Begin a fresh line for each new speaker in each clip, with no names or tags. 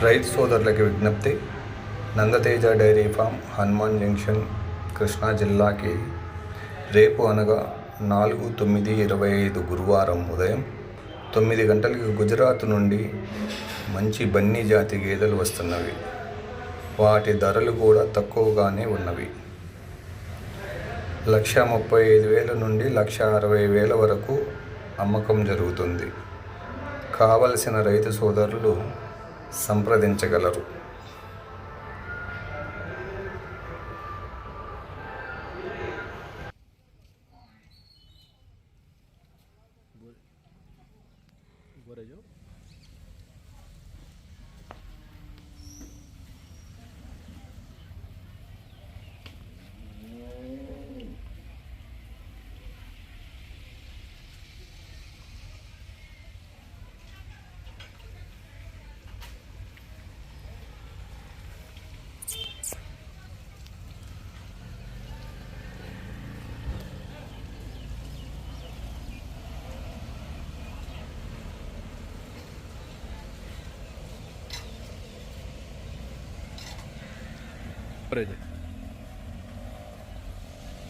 రైతు సోదరులకి విజ్ఞప్తి. Nandateja dairy farm, Hanuman junction, Krishna జిల్లాకి రేపు అనగా 4/9/25 గురువారం ఉదయం 9 గంటలకి గుజరాత్ నుండి మంచి బన్నీ జాతి గేదెలు వస్తున్నవి. వాటి ధరలు కూడా తక్కువగానే ఉన్నవి. 1,35,000 నుండి 1,60,000 వరకు అమ్మకం జరుగుతుంది. కావలసిన రైతు సోదరులు సంప్రదించగలరు.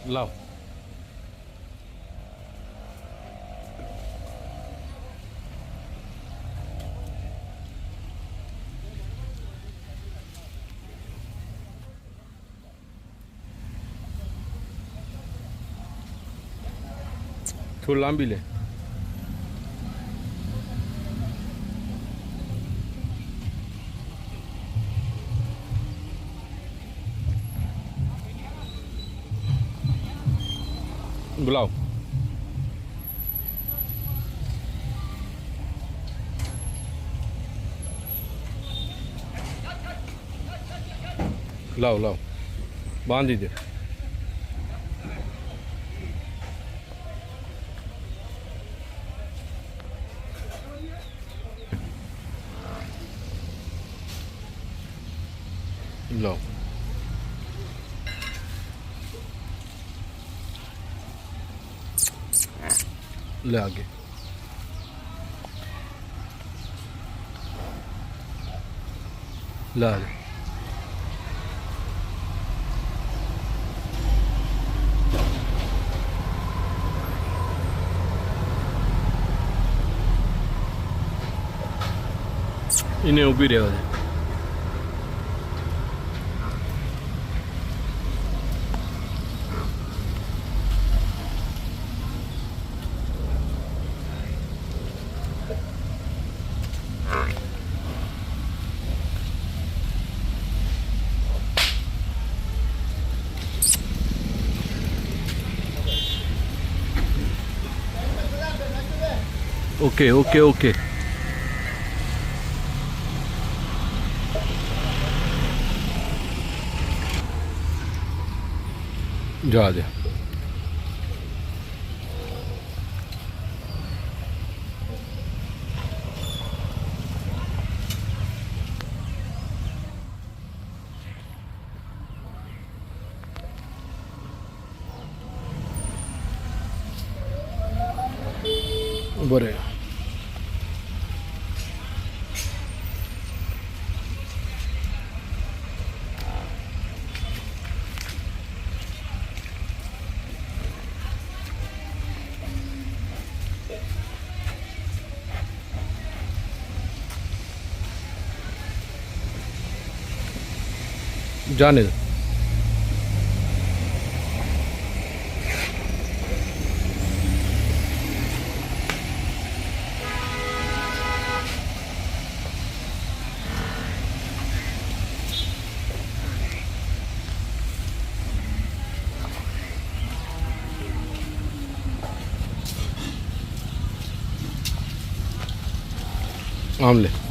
लाव थोड़ी लांबी ले बुलाओ लाओ लाओ बांध दीजिए लाओ ले आगे ला ले इन्हें ऊभी रहवा दे ओके ओके ओके जा दे बरे जाने दो आमले